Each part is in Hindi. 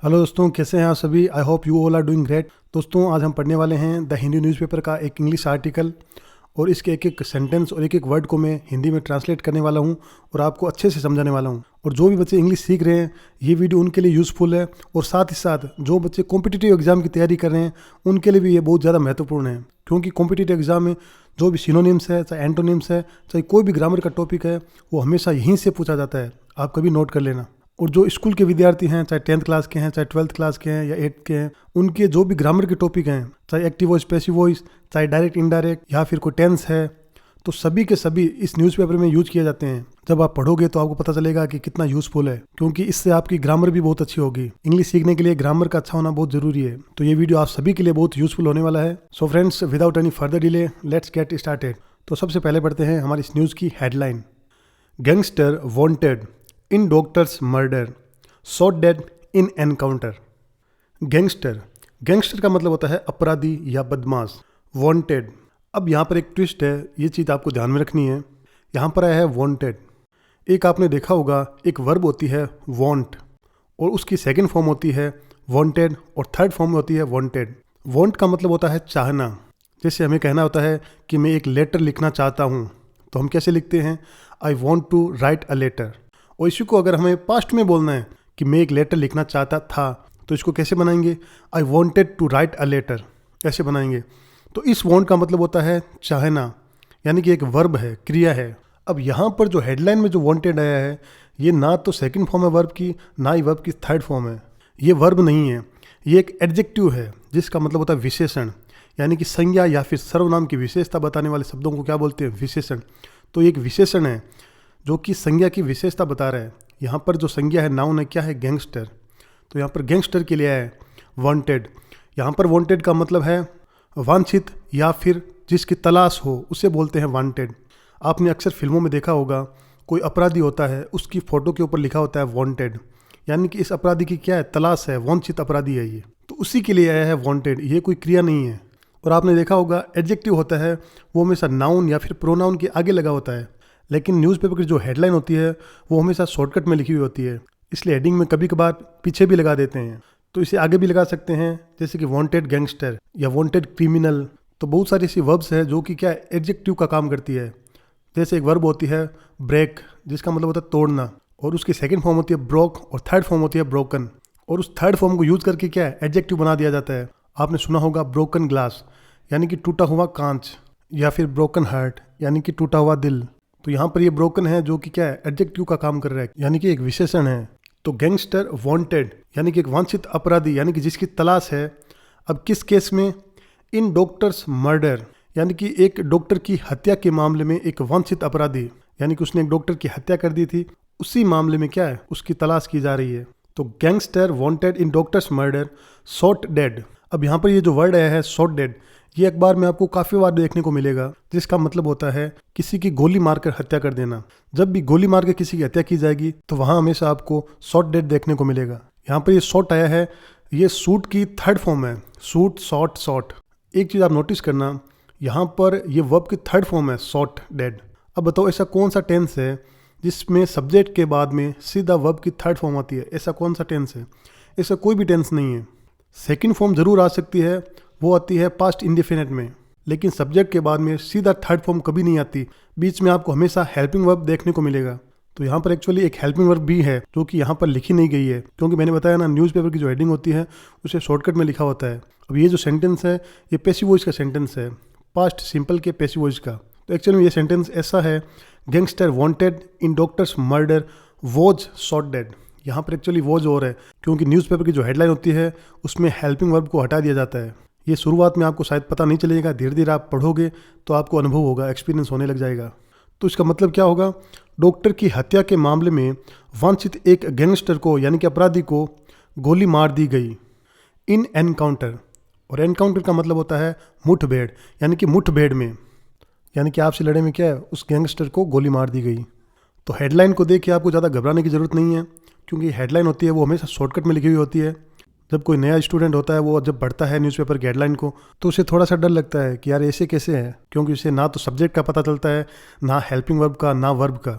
हेलो दोस्तों, कैसे हैं आप सभी। I hope you all are doing great. दोस्तों, आज हम पढ़ने वाले हैं द हिंदू न्यूज़पेपर का एक इंग्लिश आर्टिकल और इसके एक एक सेंटेंस और एक एक वर्ड को मैं हिंदी में ट्रांसलेट करने वाला हूं और आपको अच्छे से समझाने वाला हूं। और जो भी बच्चे इंग्लिश सीख रहे हैं, ये वीडियो उनके लिए यूज़फुल है और साथ ही साथ जो बच्चे कॉम्पिटिटिव एग्जाम की तैयारी कर रहे हैं उनके लिए भी ये बहुत ज़्यादा महत्वपूर्ण है, क्योंकि कॉम्पिटिटिव एग्जाम में जो भी सिनोनिम्स है, चाहे एंटोनिम्स है, चाहे कोई भी ग्रामर का टॉपिक है, वो हमेशा यहीं से पूछा जाता है। आप कभी नोट कर लेना। और जो स्कूल के विद्यार्थी हैं, चाहे 10th क्लास के हैं, चाहे 12th क्लास के हैं या 8th के हैं, उनके जो भी ग्रामर के टॉपिक हैं, चाहे एक्टिव वॉइस, पैसिव वॉइस, चाहे डायरेक्ट इनडायरेक्ट या फिर कोई टेंस है, तो सभी के सभी इस न्यूज़पेपर में यूज किए जाते हैं। जब आप पढ़ोगे तो आपको पता चलेगा कि कितना यूजफुल है, क्योंकि इससे आपकी ग्रामर भी बहुत अच्छी होगी। इंग्लिश सीखने के लिए ग्रामर का अच्छा होना बहुत जरूरी है। तो ये वीडियो आप सभी के लिए बहुत यूजफुल होने वाला है। So friends, without any further delay let's get started. तो सबसे पहले पढ़ते हैं हमारी इस न्यूज़ की हेडलाइन। गैंगस्टर वांटेड इन डॉक्टर्स मर्डर, शॉट डेड इन एनकाउंटर। गैंगस्टर का मतलब होता है अपराधी या बदमाश। वांटेड, अब यहाँ पर एक ट्विस्ट है, ये चीज़ आपको ध्यान में रखनी है। यहाँ पर आया है वांटेड। एक आपने देखा होगा, एक वर्ब होती है वांट और उसकी सेकंड फॉर्म होती है वांटेड और थर्ड फॉर्म होती है वांटेड। वांट का मतलब होता है चाहना। जैसे हमें कहना होता है कि मैं एक लेटर लिखना चाहता हूँ, तो हम कैसे लिखते हैं? I want to write a letter. और इसी को अगर हमें पास्ट में बोलना है कि मैं एक लेटर लिखना चाहता था, तो इसको कैसे बनाएंगे? I wanted to write a letter, ऐसे बनाएंगे। तो इस वॉन्ट का मतलब होता है चाहना, यानी कि एक वर्ब है, क्रिया है। अब यहाँ पर जो हेडलाइन में जो वॉन्टेड आया है, ये ना तो सेकंड फॉर्म है वर्ब की, ना ही वर्ब की थर्ड फॉर्म है। ये वर्ब नहीं है, ये एक एडजेक्टिव है, जिसका मतलब होता है विशेषण, यानी कि संज्ञा या फिर सर्वनाम की विशेषता बताने वाले शब्दों को क्या बोलते हैं? विशेषण। तो ये एक विशेषण है जो कि संज्ञा की विशेषता बता रहा है। यहाँ पर जो संज्ञा है, नाउन है, क्या है? गैंगस्टर। तो यहाँ पर गैंगस्टर के लिए है वांटेड। यहाँ पर वांटेड का मतलब है वांछित या फिर जिसकी तलाश हो, उसे बोलते हैं वांटेड। आपने अक्सर फिल्मों में देखा होगा, कोई अपराधी होता है, उसकी फोटो के ऊपर लिखा होता है वांटेड, यानी कि इस अपराधी की क्या है? तलाश है, वांछित अपराधी है ये। तो उसी के लिए आया है वांटेड, ये कोई क्रिया नहीं है। और आपने देखा होगा एडजेक्टिव होता है वो हमेशा नाउन या फिर प्रोनाउन के आगे लगा होता है, लेकिन न्यूज़पेपर की जो हेडलाइन होती है वो हमेशा शॉर्टकट में लिखी हुई होती है, इसलिए हेडिंग में कभी कभार पीछे भी लगा देते हैं। तो इसे आगे भी लगा सकते हैं, जैसे कि वांटेड गैंगस्टर या वांटेड क्रिमिनल। तो बहुत सारी ऐसी वर्ब्स है जो कि क्या एडजेक्टिव का काम करती है। जैसे एक वर्ब होती है ब्रेक, जिसका मतलब होता है तोड़ना, और उसकी सेकंड फॉर्म होती है ब्रोक और थर्ड फॉर्म होती है ब्रोकन। और उस थर्ड फॉर्म को यूज करके क्या है? एडजेक्टिव बना दिया जाता है। आपने सुना होगा ब्रोकन ग्लास, यानी कि टूटा हुआ कांच, या फिर ब्रोकन हार्ट, यानी कि टूटा हुआ दिल। तो यहाँ पर ये ब्रोकन है जो कि क्या है? एडजेक्टिव का काम कर रहा है, यानी कि एक विशेषण है। तो गैंगस्टर वांटेड, यानी कि एक वांछित अपराधी, यानी कि जिसकी तलाश है। अब किस केस में? इन डॉक्टर्स मर्डर, यानी कि एक डॉक्टर की हत्या के मामले में एक वांछित अपराधी, यानी कि उसने एक डॉक्टर की हत्या कर दी थी, उसी मामले में क्या है? उसकी तलाश की जा रही है। तो गैंगस्टर वांटेड इन डॉक्टर्स मर्डर, शॉट डेड। अब यहाँ पर ये जो वर्ड आया है शॉट डेड, ये अखबार में आपको काफ़ी बार देखने को मिलेगा, जिसका मतलब होता है किसी की गोली मारकर हत्या कर देना। जब भी गोली मार के किसी की हत्या की जाएगी तो वहाँ हमेशा आपको शॉट डेड देखने को मिलेगा। यहाँ पर ये शॉट आया है, ये शूट की थर्ड फॉर्म है, शूट, शॉट, शॉट। एक चीज़ आप नोटिस करना, यहाँ पर ये वर्ब की थर्ड फॉर्म है शॉट डेड। अब बताओ ऐसा कौन सा टेंस है जिसमें सब्जेक्ट के बाद में सीधा वर्ब की थर्ड फॉर्म आती है? ऐसा कौन सा टेंस है? ऐसा कोई भी टेंस नहीं है। सेकंड फॉर्म जरूर आ सकती है, वो आती है पास्ट इंडेफिनिट में, लेकिन सब्जेक्ट के बाद में सीधा थर्ड फॉर्म कभी नहीं आती। बीच में आपको हमेशा हेल्पिंग वर्ब देखने को मिलेगा। तो यहाँ पर एक्चुअली एक हेल्पिंग वर्ब भी है जो कि यहाँ पर लिखी नहीं गई है, क्योंकि मैंने बताया ना, न्यूज़पेपर की जो हेडिंग होती है उसे शॉर्टकट में लिखा होता है। अब ये जो सेंटेंस है, ये पैसिव वॉइस का सेंटेंस है, पास्ट सिंपल के पैसिव वॉइस का। तो एक्चुअली में ये सेंटेंस ऐसा है, gangster wanted in doctors murder was shot dead. यहाँ पर एक्चुअली वॉज और है, क्योंकि न्यूज़पेपर की जो हेडलाइन होती है उसमें हेल्पिंग वर्ब को हटा दिया जाता है। ये शुरुआत में आपको शायद पता नहीं चलेगा, धीरे धीरे आप पढ़ोगे तो आपको अनुभव होगा, एक्सपीरियंस होने लग जाएगा। तो इसका मतलब क्या होगा? डॉक्टर की हत्या के मामले में वांछित एक गैंगस्टर को, यानी कि अपराधी को, गोली मार दी गई इन एनकाउंटर। और एनकाउंटर का मतलब होता है मुठभेड़, यानी कि मुठभेड़ में, यानी कि आपसे लड़े में क्या है? उस गैंगस्टर को गोली मार दी गई। तो हेडलाइन को देख के आपको ज़्यादा घबराने की ज़रूरत नहीं है, क्योंकि हेडलाइन होती है वो हमेशा शॉर्टकट में लिखी हुई होती है। जब कोई नया स्टूडेंट होता है, वो जब पढ़ता है न्यूज़पेपर की हेडलाइन को, तो उसे थोड़ा सा डर लगता है कि यार ऐसे कैसे है, क्योंकि उसे ना तो सब्जेक्ट का पता चलता है, ना हेल्पिंग वर्ब का, ना वर्ब का।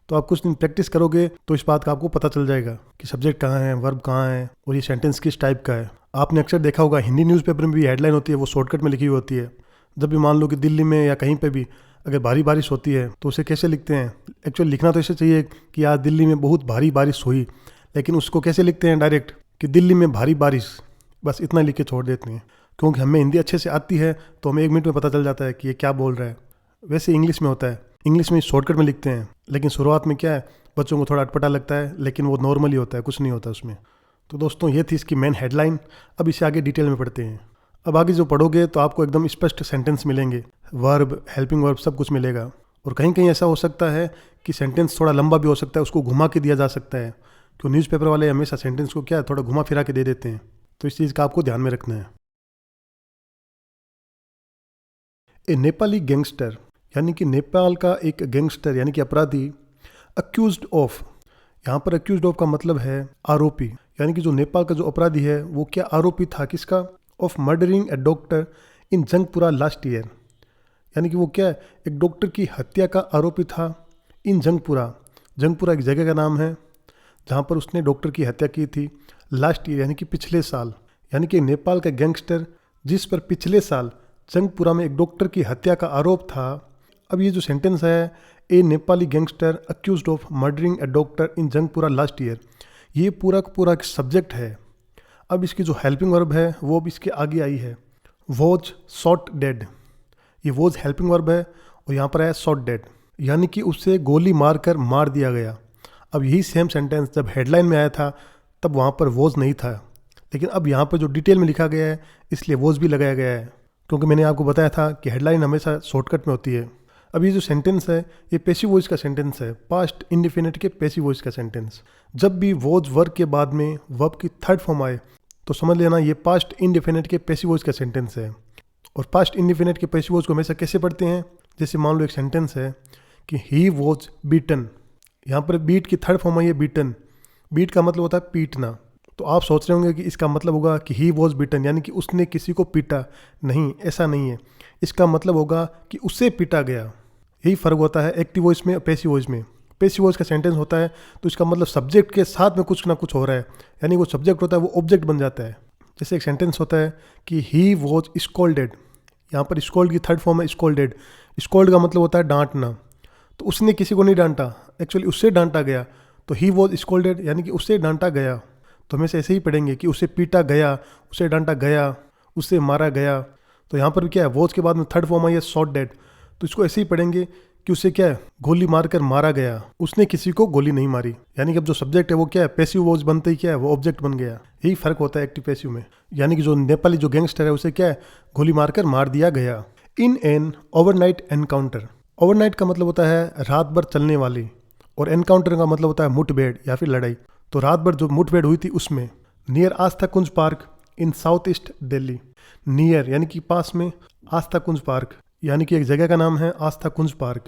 तो आप कुछ दिन प्रैक्टिस करोगे तो इस बात का आपको पता चल जाएगा कि सब्जेक्ट कहाँ है, वर्ब कहाँ है और ये सेंटेंस किस टाइप का है। आपने अक्सर देखा होगा हिंदी न्यूज़पेपर में भी हेडलाइन होती है, वो शॉर्टकट में लिखी हुई होती है। जब भी मान लो कि दिल्ली में या कहीं पे भी अगर भारी बारिश होती है तो उसे कैसे लिखते हैं? एक्चुअली लिखना तो ऐसे चाहिए कि आज दिल्ली में बहुत भारी बारिश हुई, लेकिन उसको कैसे लिखते हैं डायरेक्ट कि दिल्ली में भारी बारिश, बस इतना लिख के छोड़ देते हैं। क्योंकि हमें हिंदी अच्छे से आती है तो हमें 1 मिनट में पता चल जाता है कि ये क्या बोल रहा है। वैसे इंग्लिश में होता है, इंग्लिश में शॉर्टकट में लिखते हैं, लेकिन शुरुआत में क्या है बच्चों को थोड़ा अटपटा लगता है, लेकिन वो नॉर्मली होता है, कुछ नहीं होता उसमें। तो दोस्तों ये थी इसकी मेन हेडलाइन। अब इसे आगे डिटेल में पढ़ते हैं। अब आगे जो पढ़ोगे तो आपको एकदम स्पष्ट सेंटेंस मिलेंगे, वर्ब, हेल्पिंग वर्ब सब कुछ मिलेगा। और कहीं कहीं ऐसा हो सकता है कि सेंटेंस थोड़ा लंबा भी हो सकता है, उसको घुमा के दिया जा सकता है, क्योंकि न्यूज़पेपर वाले हमेशा सेंटेंस को क्या थोड़ा घुमा फिरा के दे देते हैं। तो इस चीज़ का आपको ध्यान में रखना है। ए नेपाली गैंगस्टर, यानी कि नेपाल का एक गैंगस्टर यानी कि अपराधी, अक्यूज्ड ऑफ, यहाँ पर अक्यूज्ड ऑफ का मतलब है आरोपी, यानी कि जो नेपाल का जो अपराधी है वो क्या आरोपी था किसका? Of murdering a doctor in Jangpura last year, यानी कि वो क्या एक डॉक्टर की हत्या का आरोपी था इन जंगपुरा। जंगपुरा एक जगह का नाम है जहाँ पर उसने डॉक्टर की हत्या की थी लास्ट ईयर, यानी कि पिछले साल। यानी कि नेपाल का गैंगस्टर जिस पर पिछले साल जंगपुरा में एक डॉक्टर की हत्या का आरोप था। अब ये जो सेंटेंस है, a Nepali gangster accused of murdering a doctor in Jangpura last year, ये पूरा का पूरा एक सब्जेक्ट है। अब इसकी जो हेल्पिंग वर्ब है वो अब इसके आगे आई है, वॉज शॉट डेड। ये वॉज हेल्पिंग वर्ब है और यहाँ पर है शॉट डेड, यानी कि उससे गोली मारकर मार दिया गया। अब यही सेम सेंटेंस जब हेडलाइन में आया था तब वहाँ पर वॉज नहीं था, लेकिन अब यहाँ पर जो डिटेल में लिखा गया है इसलिए वॉज भी लगाया गया है, क्योंकि मैंने आपको बताया था कि हेडलाइन हमेशा शॉर्टकट में होती है। अब ये जो सेंटेंस है ये पैसिव वॉइस का सेंटेंस है, पास्ट इंडिफिनिट के पैसिव वॉइस का सेंटेंस। जब भी वॉज वर्ब के बाद में वर्ब की थर्ड फॉर्म आए तो समझ लेना ये पास्ट इंडिफिनिट के पैसिव वॉइस का सेंटेंस है। और पास्ट इंडिफिनिट के पैसिव वॉइस को हमेशा कैसे पढ़ते हैं? जैसे मान लो एक सेंटेंस है कि ही वॉज बीटन, यहाँ पर बीट की थर्ड फॉर्म आई है बीटन। बीट का मतलब होता है पीटना। तो आप सोच रहे होंगे कि इसका मतलब होगा कि ही वॉज बीटन, यानी कि उसने किसी को पीटा। नहीं, ऐसा नहीं है। इसका मतलब होगा कि उसे पीटा गया। यही फ़र्क होता है एक्टिव वॉइस में और पैसिव वॉइस में। पैसिव वॉइस का सेंटेंस होता है तो इसका मतलब सब्जेक्ट के साथ में कुछ ना कुछ हो रहा है, यानी वो सब्जेक्ट होता है वो ऑब्जेक्ट बन जाता है। जैसे एक सेंटेंस होता है कि ही वॉज स्कोल्डेड, यहाँ पर स्कोल्ड की थर्ड फॉर्म है स्कोल्डेड। स्कोल्ड का मतलब होता है डांटना। तो उसने किसी को नहीं डांटा, एक्चुअली उससे डांटा गया। तो ही वॉज स्कोल्डेड यानी कि उससे डांटा गया। तो हमेशा ऐसे ही पढ़ेंगे कि उसे पीटा गया, उसे डांटा गया, उसे मारा गया। तो यहाँ पर क्या है, वॉज के बाद में थर्ड फॉर्म आई है शॉट डेड। तो इसको ऐसे ही पढ़ेंगे कि उसे क्या है, गोली मारकर मारा गया, उसने किसी को गोली नहीं मारी। यानी कि अब जो सब्जेक्ट है वो क्या है, पैसिव वॉज बनते ही क्या है वो ऑब्जेक्ट बन गया। यही फर्क होता है एक्टिव पैसिव में। यानी कि जो नेपाली जो गैंगस्टर है उसे क्या है, गोली मारकर मार दिया गया। In an overnight encounter, overnight का मतलब होता है रात भर चलने वाली, और एनकाउंटर का मतलब होता है मुठभेड़ या फिर लड़ाई। तो रात भर जो मुठभेड़ हुई थी उसमें, नियर आस्था कुंज पार्क इन साउथ ईस्ट दिल्ली। नियर यानी कि पास में, आस्था कुंज पार्क यानी कि एक जगह का नाम है आस्था कुंज पार्क,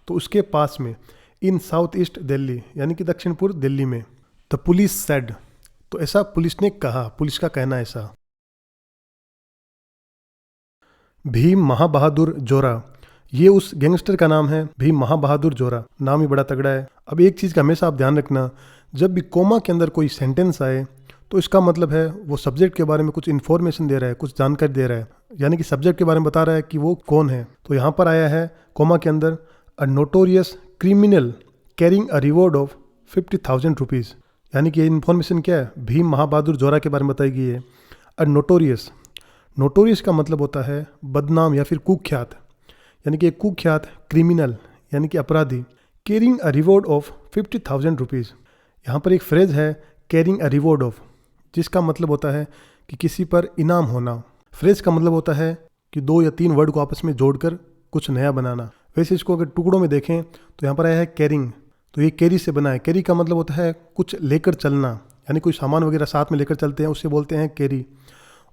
तो उसके पास में, इन साउथ ईस्ट दिल्ली यानी कि दक्षिण पूर्व दिल्ली में। द पुलिस सेड, तो ऐसा पुलिस ने कहा, पुलिस का कहना ऐसा। भीम महाबहादुर जोरा, ये उस गैंगस्टर का नाम है, भीम महाबहादुर जोरा। नाम ही बड़ा तगड़ा है। अब एक चीज़ का हमेशा आप ध्यान रखना, जब भी कोमा के अंदर कोई सेंटेंस आए तो इसका मतलब है वो सब्जेक्ट के बारे में कुछ इन्फॉर्मेशन दे रहा है, कुछ जानकारी दे रहा है, यानी कि सब्जेक्ट के बारे में बता रहा है कि वो कौन है। तो यहाँ पर आया है कोमा के अंदर, a notorious criminal carrying a reward of 50,000 rupees, यानी कि ये इन्फॉर्मेशन क्या है, भीम महाबहादुर जोरा के बारे में बताई गई है। अ नोटोरियस, नोटोरियस का मतलब होता है बदनाम या फिर कुख्यात, यानी कि एक कुख्यात क्रिमिनल यानी कि अपराधी। Carrying a reward of 50,000 rupees, यहाँ पर एक फ्रेज है कैरिंग अ रिवॉर्ड ऑफ, जिसका मतलब होता है कि किसी पर इनाम होना। फ्रेज का मतलब होता है कि 2 या 3 वर्ड को आपस में जोड़कर कुछ नया बनाना। वैसे इसको अगर टुकड़ों में देखें तो यहाँ पर आया है कैरिंग, तो ये कैरी से बना है। कैरी का मतलब होता है कुछ लेकर चलना, यानी कोई सामान वगैरह साथ में लेकर चलते हैं उससे बोलते हैं कैरी।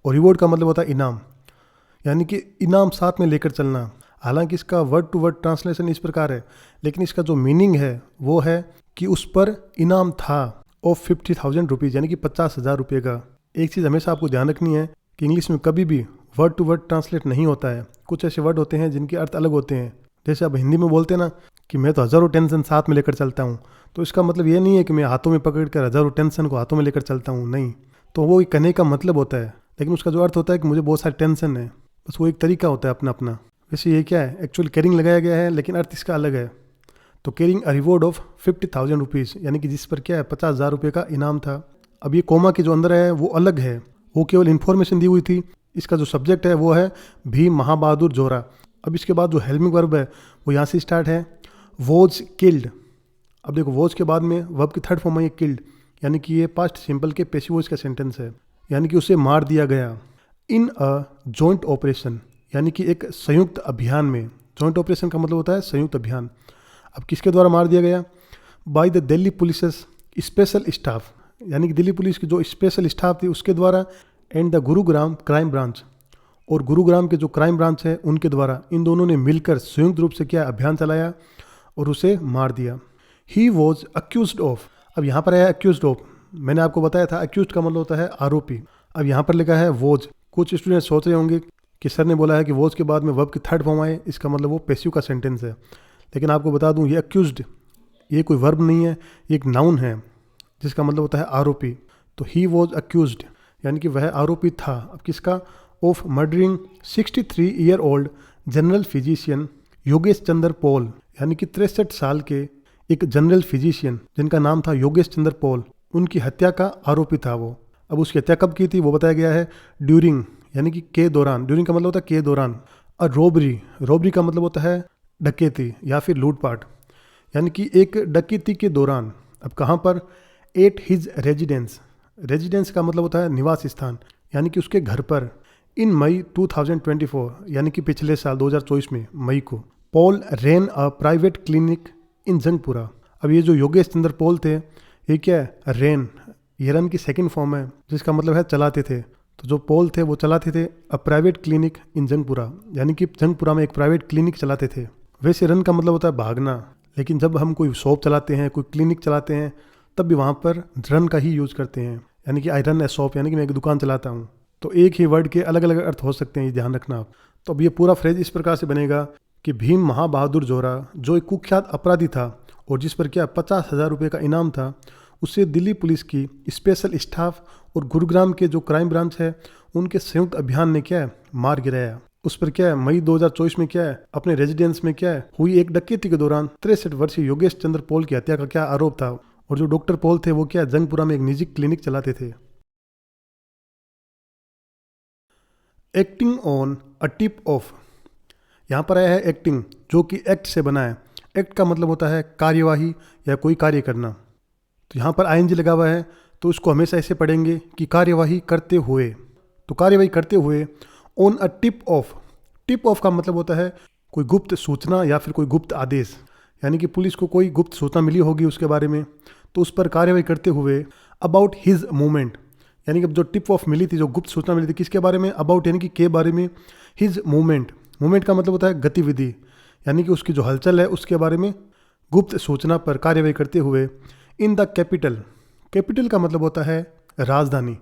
और रिवॉर्ड का मतलब होता है इनाम, यानी कि इनाम साथ में लेकर चलना। हालांकि इसका वर्ड टू वर्ड ट्रांसलेशन इस प्रकार है, लेकिन इसका जो मीनिंग है वो है कि उस पर इनाम था ऑफ 50,000 रुपीज़, यानी कि 50,000 रुपये का। एक चीज़ हमेशा आपको ध्यान रखनी है कि इंग्लिश में कभी भी वर्ड टू वर्ड ट्रांसलेट नहीं होता है। कुछ ऐसे वर्ड होते हैं जिनके अर्थ अलग होते हैं। जैसे अब हिंदी में बोलते हैं ना कि मैं तो हज़ारों टेंशन साथ में लेकर चलता हूँ। तो इसका मतलब ये नहीं है कि मैं हाथों में पकड़ कर हज़ारों टेंशन को हाथों में लेकर चलता हूँ, नहीं। तो वो एक कहने का मतलब होता है, लेकिन उसका जो अर्थ होता है कि मुझे बहुत सारी टेंशन है, बस वो एक तरीका होता है अपना अपना। वैसे ये क्या है, एक्चुअली कैरिंग लगाया गया है, लेकिन अर्थ इसका अलग है। तो carrying a reward of 50,000 rupees, यानी कि जिस पर क्या है 50,000 रुपये का इनाम था। अब ये कोमा के जो अंदर है वो अलग है, वो केवल इन्फॉर्मेशन दी हुई थी। इसका जो सब्जेक्ट है वो है भीम महाबहादुर जोरा। अब इसके बाद जो हेल्मिंग वर्ब है वो यहाँ से स्टार्ट है, वॉज किल्ड। अब देखो वॉज के बाद में वर्ब की थर्ड फॉर्म है ये किल्ड, यानी कि ये पास्ट सिंपल के पेसिव वॉइस का सेंटेंस है, यानी कि उसे मार दिया गया। इन अ जॉइंट ऑपरेशन, यानी कि एक संयुक्त अभियान में। जॉइंट ऑपरेशन का मतलब होता है संयुक्त अभियान। अब किसके द्वारा मार दिया गया, by the Delhi police special staff, यानी कि दिल्ली पुलिस की जो स्पेशल स्टाफ थी उसके द्वारा, and the Gurugram crime branch, और गुरुग्राम के जो क्राइम ब्रांच है उनके द्वारा। इन दोनों ने मिलकर संयुक्त रूप से क्या अभियान चलाया और उसे मार दिया। ही वॉज अक्यूज्ड ऑफ, अब यहाँ पर है अक्यूज्ड ऑफ, मैंने आपको बताया था अक्यूज्ड का मतलब होता है आरोपी। अब यहाँ पर लिखा है वॉज। कुछ स्टूडेंट सोच रहे होंगे कि सर ने बोला है कि वॉज के बाद में वर्ब की थर्ड फॉर्म आए, इसका मतलब वो पैसिव का सेंटेंस है। लेकिन आपको बता दूं ये अक्यूज्ड, ये कोई वर्ब नहीं है, ये एक नाउन है जिसका मतलब होता है आरोपी। तो ही वॉज अक्यूज्ड, यानी कि वह आरोपी था। अब किसका, of murdering 63 year old general physician Yogesh Chandra Paul, यानी कि 63 साल के एक जनरल फिजिशियन जिनका नाम था योगेश चंद्र पॉल, उनकी हत्या का आरोपी था वो। अब उसकी हत्या कब की थी वो बताया गया है, ड्यूरिंग, यानी कि के दौरान। ड्यूरिंग का मतलब होता है के दौरान। और रोबरी, रोबरी का मतलब होता है डकैती या फिर लूटपाट, यानी कि एक डकैती के दौरान। अब कहाँ पर, एट हिज रेजिडेंस, रेजिडेंस का मतलब होता है निवास स्थान, यानी कि उसके घर पर। इन मई 2024, यानी कि पिछले साल 2024 में मई को, Paul rain a private clinic in Jangpura. अब ये जो योगेश चंद्र पॉल थे, ये क्या है, रेन, ये रन की सेकंड फॉर्म है जिसका मतलब है चलाते थे। तो जो पॉल थे वो चलाते थे a private clinic in Jangpura, यानी कि जंगपुरा में एक प्राइवेट क्लिनिक चलाते थे। वैसे रन का मतलब होता है भागना, लेकिन जब हम कोई शॉप चलाते हैं, कोई क्लिनिक चलाते हैं, तब भी वहाँ पर रन का ही यूज करते हैं, यानी कि आई रन ए शॉप, यानी कि मैं एक दुकान चलाता हूँ। तो एक ही वर्ड के अलग अलग अर्थ हो सकते हैं, ये ध्यान रखना आप। तो अब ये पूरा फ्रेज इस प्रकार से बनेगा कि भीम महाबहादुर जोरा, जो एक कुख्यात अपराधी था और जिस पर क्या 50,000 रुपये का इनाम था, उसे दिल्ली पुलिस की स्पेशल स्टाफ और गुरुग्राम के जो क्राइम ब्रांच है उनके संयुक्त अभियान ने क्या है, मार गिराया। उस पर क्या है, मई 2024 में क्या है, अपने रेजिडेंस में क्या है, हुई एक डकैती के दौरान 63 वर्षीय योगेश चंद्र पॉल की हत्या का क्या आरोप था। और जो डॉक्टर पॉल थे वो क्या जंगपुरा में एक निजी क्लिनिक चलाते थे। Acting on a tip of, यहाँ पर आया है एक्टिंग, जो कि एक्ट से बना है। एक्ट का मतलब होता है कार्यवाही या कोई कार्य करना। तो यहाँ पर आईएनजी लगा हुआ है, तो उसको हमेशा ऐसे पढ़ेंगे कि कार्यवाही करते हुए। तो कार्यवाही करते हुए on a tip of, tip of का मतलब होता है कोई गुप्त सूचना या फिर कोई गुप्त आदेश, यानी कि पुलिस को कोई गुप्त सूचना मिली होगी उसके बारे में, तो उस पर कार्यवाही करते हुए अबाउट हिज मूवमेंट, यानी कि जो टिप ऑफ मिली थी, जो गुप्त सूचना मिली थी, किसके बारे में, अबाउट यानी कि के बारे में, हिज मूवमेंट, मूवमेंट का मतलब होता है गतिविधि, यानी कि उसकी जो हलचल है उसके बारे में गुप्त सूचना पर कार्यवाही करते हुए। इन द कैपिटल, कैपिटल का मतलब होता है राजधानी,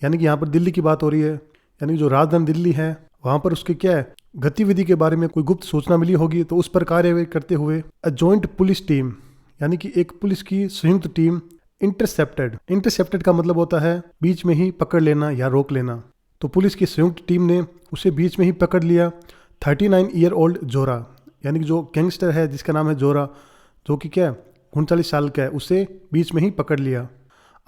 यानी कि यहाँ पर दिल्ली की बात हो रही है, यानी जो राजधानी दिल्ली है वहाँ पर उसके क्या है, गतिविधि के बारे में कोई गुप्त सूचना मिली होगी, तो उस पर कार्यवाही करते हुए अ जॉइंट पुलिस टीम, यानी कि एक पुलिस की संयुक्त टीम, इंटरसेप्टेड, इंटरसेप्टेड का मतलब होता है बीच में ही पकड़ लेना या रोक लेना। तो पुलिस की संयुक्त टीम ने उसे बीच में ही पकड़ लिया। 39 ईयर ओल्ड जोरा, यानी कि जो गैंगस्टर है जिसका नाम है जोरा, जो कि क्या 39 साल का है, उसे बीच में ही पकड़ लिया।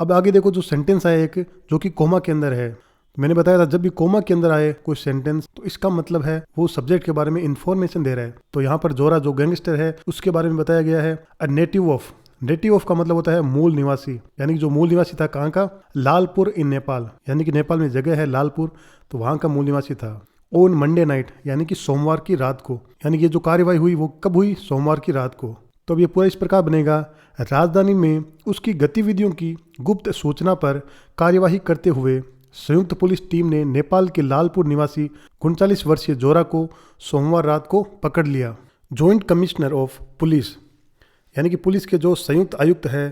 अब आगे देखो जो सेंटेंस आया एक, जो कि कोमा के अंदर है। मैंने बताया था जब भी कोमा के अंदर आए कोई सेंटेंस, तो इसका मतलब है वो सब्जेक्ट के बारे में इंफॉर्मेशन दे रहा है। तो यहाँ पर जोरा जो गैंगस्टर है उसके बारे में बताया गया है a native of, native of का मतलब होता है मूल निवासी, यानी कि जो मूल निवासी था कहाँ का, लालपुर इन नेपाल, यानी कि नेपाल में जगह है लालपुर, तो वहाँ का मूल निवासी था। ऑन मंडे नाइट, यानी कि सोमवार की रात को, यानी कि ये जो कार्यवाही हुई वो कब हुई, सोमवार की रात को। तो अब ये पूरा इस प्रकार बनेगा, राजधानी में उसकी गतिविधियों की गुप्त सूचना पर कार्यवाही करते हुए संयुक्त पुलिस टीम ने नेपाल के लालपुर निवासी 39 वर्षीय जोरा को सोमवार रात को पकड़ लिया। जॉइंट कमिश्नर ऑफ पुलिस, यानी कि पुलिस के जो संयुक्त आयुक्त है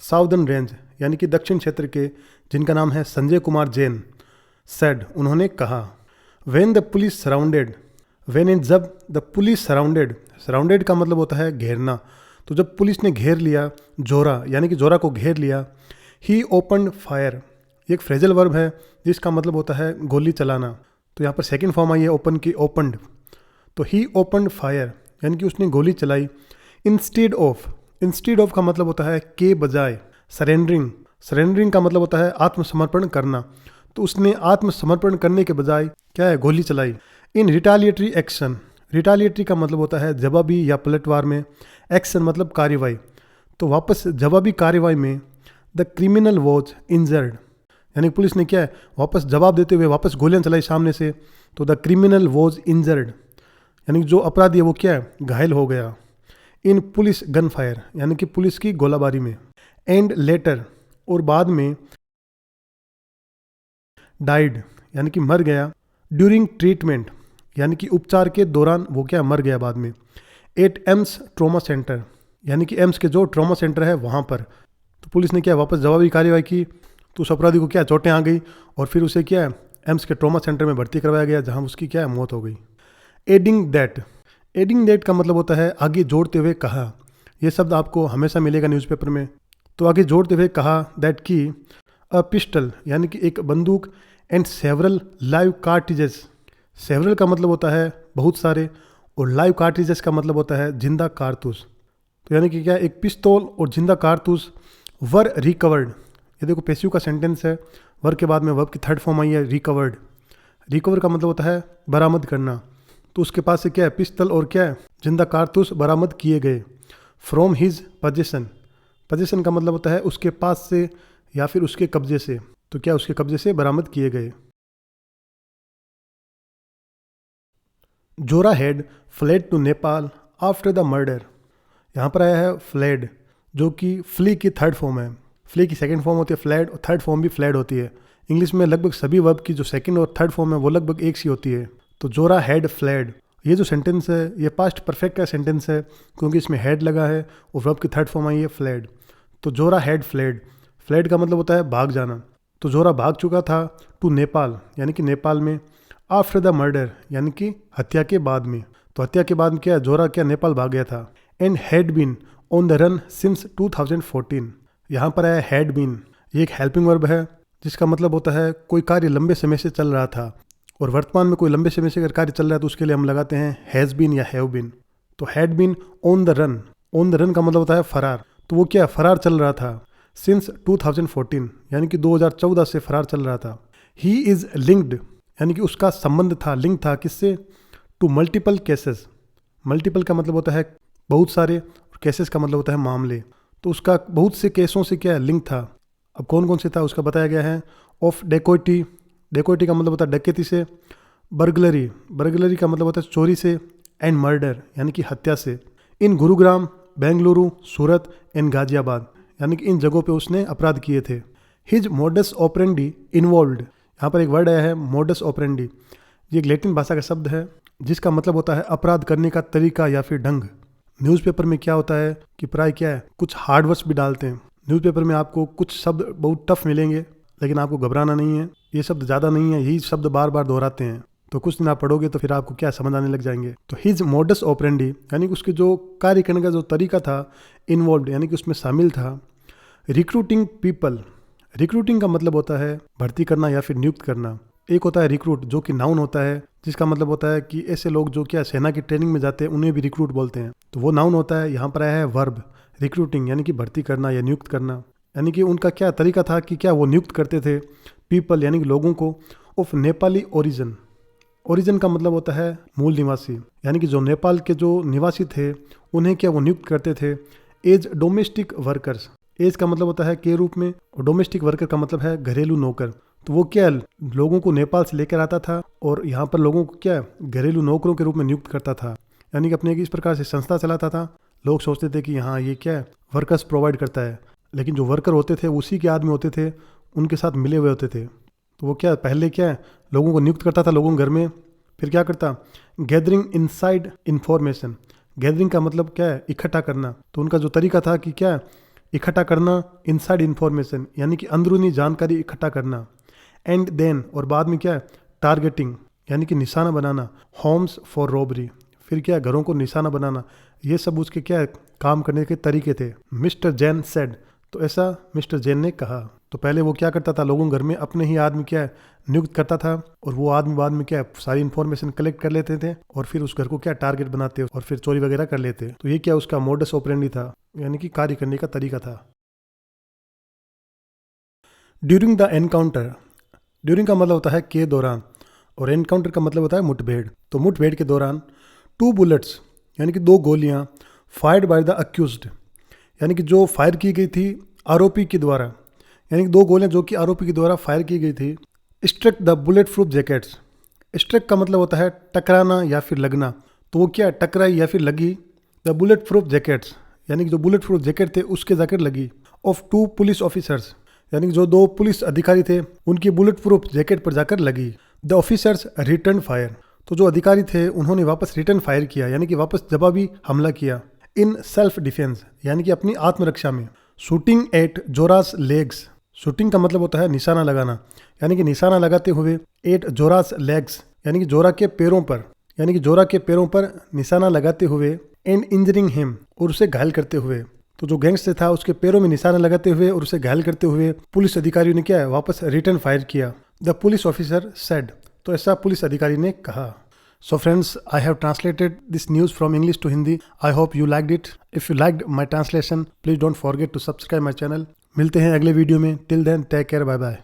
साउदर्न रेंज, यानी कि दक्षिण क्षेत्र के, जिनका नाम है संजय कुमार जैन, सेड, उन्होंने कहा, when the police surrounded when and जब द पुलिस सराउंडेड का मतलब होता है घेरना, तो जब पुलिस ने घेर लिया जोरा, यानी कि जोरा को घेर लिया, ही ओपनड फायर, ये एक फ्रेजल वर्ब है जिसका मतलब होता है गोली चलाना। तो यहाँ पर सेकंड फॉर्म आई है ओपन की, ओपनड। तो ही ओपनड फायर यानी कि उसने गोली चलाई। इंस्टेड ऑफ का मतलब होता है के बजाय। सरेंडरिंग का मतलब होता है आत्मसमर्पण करना, तो उसने आत्मसमर्पण करने के बजाय क्या है, गोली चलाई। इन रिटालिएटरी एक्शन, रिटालिएटरी का मतलब होता है जवाबी या पलटवार में, एक्शन मतलब कार्रवाई, तो वापस जवाबी कार्रवाई में द क्रिमिनल वॉज इंजर्ड, यानी पुलिस ने क्या है वापस जवाब देते हुए वापस गोलियां चलाई सामने से, तो द क्रिमिनल वॉज इंजर्ड यानी कि जो अपराधी है वो क्या है, घायल हो गया। इन पुलिस गन फायर यानी कि पुलिस की गोलाबारी में। एंड लेटर और बाद में, डाइड यानी कि मर गया। ड्यूरिंग ट्रीटमेंट यानी कि उपचार के दौरान वो क्या मर गया बाद में। एट एम्स ट्रॉमा सेंटर यानी कि एम्स के जो ट्रॉमा सेंटर है वहाँ पर, तो पुलिस ने क्या वापस जवाबी कार्रवाई की, तो उस अपराधी को क्या चोटें आ गई और फिर उसे क्या एम्स के ट्रॉमा सेंटर में भर्ती करवाया गया जहाँ उसकी क्या मौत हो गई। एडिंग दैट का मतलब होता है आगे जोड़ते हुए कहा, यह शब्द आपको हमेशा मिलेगा न्यूज़पेपर में। तो आगे जोड़ते हुए कहा दैट की अ पिस्टल यानी कि एक बंदूक and several live cartridges, several का मतलब होता है बहुत सारे और लाइव कार्ट्रिजेस का मतलब होता है जिंदा कारतूस, तो यानी कि क्या एक पिस्तौल और जिंदा कारतूस वर रिकवर्ड, ये देखो पैसिव का सेंटेंस है, वर के बाद में वर्ब की थर्ड फॉर्म आई है रिकवर्ड। रिकवर का मतलब होता है बरामद करना, तो उसके पास से क्या है पिस्तल और क्या है जिंदा कारतूस बरामद किए गए। फ्रॉम हिज पोजेशन का मतलब होता है उसके पास से या फिर उसके कब्जे से, तो क्या उसके कब्जे से बरामद किए गए। Jora had fled to Nepal after the murder, यहाँ पर आया है फ्लेड जो कि फ्ली की थर्ड फॉर्म है। फ्ली की सेकंड फॉर्म होती है फ्लैड और थर्ड फॉर्म भी फ्लैड होती है। इंग्लिश में लगभग सभी वर्ब की जो सेकंड और थर्ड फॉर्म है वो लगभग एक सी होती है। तो जोरा हैड फ्लैड, ये जो सेंटेंस है ये पास्ट परफेक्ट का सेंटेंस है क्योंकि इसमें हैड लगा है और वर्ब की थर्ड फॉर्म आई है फ्लैड। तो जोरा हैड फ्लैड, फ्लैड का मतलब होता है भाग जाना, तो जोरा भाग चुका था टू नेपाल यानी कि नेपाल में। आफ्टर द मर्डर यानी कि हत्या के बाद में, तो हत्या के बाद क्या जोरा क्या नेपाल भाग गया था। And had been on the run since 2014, यहाँ पर आया हैड बीन, ये एक हेल्पिंग वर्ब है जिसका मतलब होता है कोई कार्य लंबे समय से चल रहा था, और वर्तमान में कोई लंबे समय से अगर कार्य चल रहा है तो उसके लिए हम लगाते हैं हैज़ बीन या हैव बीन। तो had been on the run का मतलब होता है फरार, तो वो क्या फरार चल रहा था सिंस 2014 यानी कि 2014 से फरार चल रहा था। ही इज़ लिंक्ड यानी कि उसका संबंध था, लिंक था किससे, टू मल्टीपल केसेस, मल्टीपल का मतलब होता है बहुत सारे और केसेस का मतलब होता है मामले, तो उसका बहुत से केसों से क्या लिंक था। अब कौन कौन से था उसका बताया गया है। ऑफ डेकोइटी, डेकोइटी का मतलब होता है डकैती से। बर्गलरी का मतलब होता है चोरी से। एंड मर्डर यानी कि हत्या से। इन गुरुग्राम, बेंगलुरु, सूरत एंड गाजियाबाद यानी कि इन जगहों पे उसने अपराध किए थे। हिज मोडस ऑपरेंडी इन्वॉल्व्ड, यहाँ पर एक वर्ड आया है मोडस ऑपरेंडी, ये एक लैटिन भाषा का शब्द है जिसका मतलब होता है अपराध करने का तरीका या फिर ढंग। न्यूज़पेपर में क्या होता है कि प्राय क्या है कुछ हार्ड वर्ड्स भी डालते हैं न्यूज़पेपर में, आपको कुछ शब्द बहुत टफ मिलेंगे लेकिन आपको घबराना नहीं है, ये शब्द ज़्यादा नहीं है, यही शब्द बार बार दोहराते हैं, तो कुछ दिन आप पढ़ोगे तो फिर आपको क्या समझ आने लग जाएंगे। तो हिज मोडस ऑपरेंडी यानी कि उसके जो कार्य करने का जो तरीका था, इन्वॉल्व यानी कि उसमें शामिल था। रिक्रूटिंग पीपल, रिक्रूटिंग का मतलब होता है भर्ती करना या फिर नियुक्त करना। एक होता है रिक्रूट जो कि नाउन होता है जिसका मतलब होता है कि ऐसे लोग जो क्या सेना की ट्रेनिंग में जाते हैं उन्हें भी रिक्रूट बोलते हैं, तो वो नाउन होता है। यहाँ पर आया है वर्ब रिक्रूटिंग यानी कि भर्ती करना या नियुक्त करना, यानी कि उनका क्या तरीका था कि क्या वो नियुक्त करते थे पीपल यानी कि लोगों को ऑफ नेपाली ओरिजिन। ओरिजिन का मतलब होता है मूल निवासी, यानी कि जो नेपाल के जो निवासी थे उन्हें क्या वो नियुक्त करते थे एज डोमेस्टिक वर्कर्स। एज का मतलब होता है के रूप में और डोमेस्टिक वर्कर का मतलब है घरेलू नौकर। तो वो क्या लोगों को नेपाल से लेकर आता था और यहाँ पर लोगों को क्या घरेलू नौकरों के रूप में नियुक्त करता था, यानी कि अपने इस प्रकार से संस्था चलाता था। लोग सोचते थे कि हाँ ये क्या वर्कर्स प्रोवाइड करता है, लेकिन जो वर्कर होते थे उसी के आदमी होते थे, उनके साथ मिले हुए होते थे। तो वो क्या पहले क्या लोगों को नियुक्त करता था लोगों के घर में, फिर क्या करता गैदरिंग इनसाइड इन्फॉर्मेशन। गैदरिंग का मतलब क्या है इकट्ठा करना, तो उनका जो तरीका था कि क्या इकट्ठा करना इनसाइड इन्फॉर्मेशन यानी कि अंदरूनी जानकारी इकट्ठा करना। एंड देन और बाद में क्या टारगेटिंग यानी कि निशाना बनाना, होम्स फॉर रॉबरी, फिर क्या घरों को निशाना बनाना, ये सब उसके क्या है काम करने के तरीके थे। मिस्टर जैन सेड, तो ऐसा मिस्टर जैन ने कहा। तो पहले वो क्या करता था, लोगों के घर में अपने ही आदमी क्या है नियुक्त करता था, और वो आदमी बाद में क्या है सारी इन्फॉर्मेशन कलेक्ट कर लेते थे और फिर उस घर को क्या टारगेट बनाते और फिर चोरी वगैरह कर लेते। तो ये क्या उसका मोडस ऑपरेंडी था, यानी कि कार्य करने का तरीका था। ड्यूरिंग द एनकाउंटर, ड्यूरिंग का मतलब होता है के दौरान, और एनकाउंटर का मतलब होता है मुठभेड़। तो मुठभेड़ के दौरान 2 बुलेट्स यानी कि 2 गोलियां फायर्ड बाय द अक्यूज्ड, यानी कि जो फायर की गई थी आरोपी के द्वारा, यानी कि 2 गोलियां जो कि आरोपी के द्वारा फायर की गई थी, struck the bullet proof jackets. Struck का मतलब होता है टकराना या फिर लगना, तो वो क्या टकराई या फिर लगी। द बुलेट प्रूफ जैकेट्स यानी कि जो बुलेट प्रूफ जैकेट थे उसके जाकर लगी। ऑफ 2 पुलिस ऑफिसर्स, यानी कि जो 2 पुलिस अधिकारी थे उनकी बुलेट प्रूफ जैकेट पर जाकर लगी। द ऑफिसर्स रिटर्न फायर, तो जो अधिकारी थे उन्होंने वापस रिटर्न फायर किया, यानी कि वापस जवाबी हमला किया। इन सेल्फ डिफेंस, यानी कि अपनी आत्मरक्षा में। शूटिंग एट जोरास लेग्स, शूटिंग का मतलब होता है निशाना लगाना, यानी कि निशाना लगाते हुए। एट जोरास लेग्स, यानी कि जोरा के पैरों पर, यानी कि जोरा के पैरों पर निशाना लगाते हुए। एंड इंजरिंग हिम, और उसे घायल करते हुए। तो जो गैंगस्टर था उसके पैरों में निशाना लगाते हुए और उसे घायल करते हुए पुलिस अधिकारियों ने क्या है वापस रिटर्न फायर किया। द पुलिस ऑफिसर सेड, तो ऐसा पुलिस अधिकारी ने कहा। So friends, I have translated this news from English to Hindi. I hope you liked it. If you liked my translation, please don't forget to subscribe my channel. मिलते हैं अगले वीडियो में. Till then, take care. Bye bye.